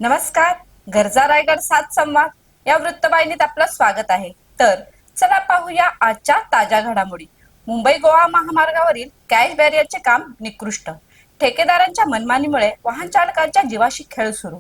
नमस्कार. गरजा रायगड सात संवाद या वृत्तवाहिनीत आपलं स्वागत आहे. तर चला पाहूया आजच्या ताज्या घडामोडी. मुंबई गोवा महामार्गावरील कॅश बॅरियरचे काम निकृष्ट. ठेकेदारांच्या मनमानीमुळे वाहन चालकांच्या जीवाशी खेळ सुरू.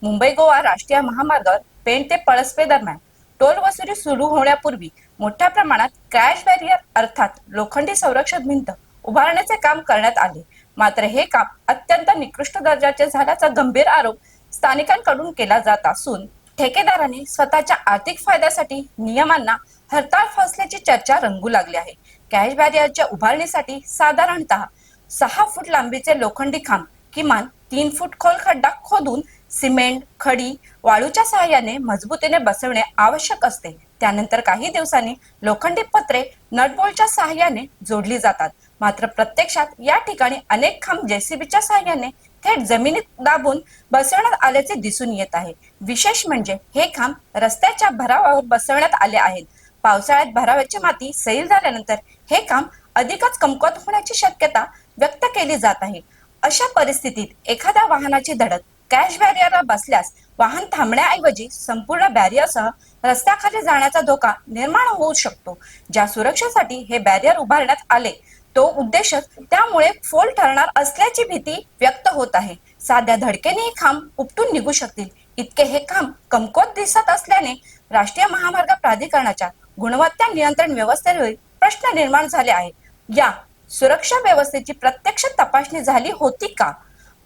मुंबई गोवा राष्ट्रीय महामार्गावर पेण ते पळसपे दरम्यान टोल वसुली सुरू होण्यापूर्वी मोठ्या प्रमाणात कॅश बॅरियर अर्थात लोखंडी संरक्षक भिंत उभारण्याचे काम करण्यात आले. मात्र हे काम अत्यंत निकृष्ट दर्जाचे झाल्याचा गंभीर आरोप स्थानिकांकडून केला जात असून ठेकेदारांनी स्वतःच्या आर्थिक फायद्यासाठी नियमांना हरताळ फासल्याची चर्चा रंगू लागली आहे. कॅश बॅरियरच्या उभारणीसाठी साधारणतः 6 फूट लांबीचे लोखंडी खांब किमान 3 फूट खोल खड्डा खोदून सिमेंट, खडी, वाळूच्या सहाय्याने मजबूतीने बसवणे आवश्यक असते. त्यानंतर काही दिवसांनी लोखंडी पत्रे नटबोल्टच्या सहाय्याने जोडली जातात. मात्र प्रत्यक्षात या ठिकाणी अनेक खांब जेसीबीच्या सहाय्याने थेट जमिनीत दाबून बसवण्यात आल्याचे दिसून येत आहे. विशेष म्हणजे हे खांब रस्त्याच्या भरावावर बसवण्यात आले आहेत. पावसाळ्यात भरावाची माती सैल झाल्यानंतर हे खांब अधिकच कमकुवत होण्याची शक्यता व्यक्त केली जात आहे. अशा परिस्थितीत एखाद्या वाहनाची धडक कॅश बॅरियरला बसल्यास वाहन थांबण्याऐवजी संपूर्ण बॅरियरसह रस्त्याखाली जाण्याचा धोका निर्माण होऊ शकतो. ज्या सुरक्षेसाठी हे बॅरियर उभारण्यात आले तो उद्देश त्यामुळे फोल ठरणार असल्याची भीती व्यक्त होत आहे. साध्या धडकेने हे खांब उपटून निघू शकतील इतके हे खांब कमकुवत दिसत असल्याने राष्ट्रीय महामार्ग प्राधिकरणाच्या गुणवत्ता नियंत्रण व्यवस्थेवर प्रश्न निर्माण झाले आहे. या सुरक्षा व्यवस्थेची प्रत्यक्ष तपासणी झाली होती का,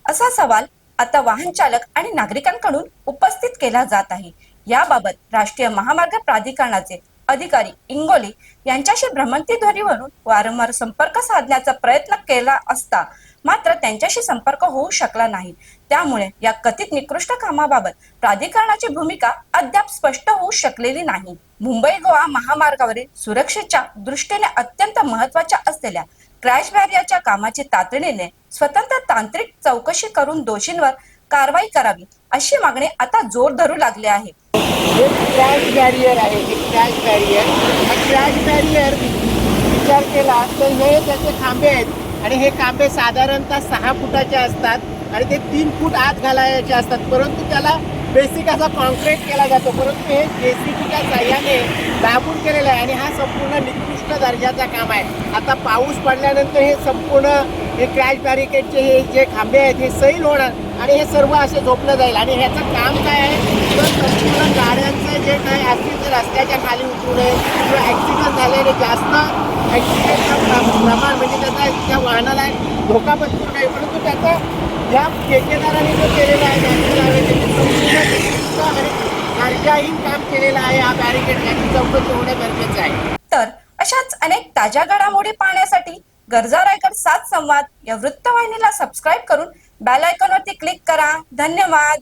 असा सवाल आता वाहन चालक आणि नागरिकांकडून उपस्थित केला जात आहे. याबाबत राष्ट्रीय महामार्ग प्राधिकरणाचे अधिकारी इंगोले यांच्याशी भ्रमंतीध्वनीवरून वारंवार संपर्क साधण्याचा प्रयत्न केला असता मात्र त्यांच्याशी संपर्क होऊ शकला नाही. त्यामुळे या कथित निकृष्ट कामाबाबत प्राधिकरणाची भूमिका अद्याप स्पष्ट होऊ शकलेली नाही. मुंबई गोवा महामार्गावरील सुरक्षेच्या दृष्टीने अत्यंत महत्वाच्या असलेल्या क्रॅश बॅरियरच्या कामाची तातडीने स्वतंत्र तांत्रिक चौकशी करून दोषींवर कारवाई करावी अशी मागणी आता जोर धरू लागली आहे. हे क्रॅश बॅरियर आहे. हे क्रॅश बॅरियर हा क्रॅश बॅरियर विचार केला तर हे त्याचे खांबे आहेत आणि हे खांबे साधारणतः 6 फुटाचे असतात आणि ते 3 फूट आत घालायचे असतात. परंतु त्याला बेसिक असा कॉन्क्रीट केला जातो. परंतु हे जेसीबीच्या साह्याने दाबून केलेलं आहे आणि हा संपूर्ण निकृष्ट दर्जाचा काम आहे. आता पाऊस पडल्यानंतर हे संपूर्ण हे क्रॅश बॅरिकेडचे हे जे खांबे आहेत हे सैल होणार आणि हे सर्व असे झोपलं जाईल. आणि ह्याचं काम काय आहे तर संपूर्ण गाड्यांचं जे काही असतील तर रस्त्याच्या खाली उतरू नये किंवा ॲक्सिडेंट झालेले जास्त ॲक्सिडेंटचं प्रमाण म्हणजे त्याचा त्या वाहनाला धोका पत्करू नये. परंतु त्याचा या ठेकेदाराने जो केलेला आहे आणि दर्जाहीन काम केलेलं आहे. हा बॅरिकेड याची चौकशी होणं गरजेचं आहे. तर अशाच अनेक ताज्या घडामोडी पाहण्यासाठी गरजा रायगड सात संवाद या वृत्तवाहिनीला सबस्क्राईब करून बेल आयकॉनवरती क्लिक करा. धन्यवाद.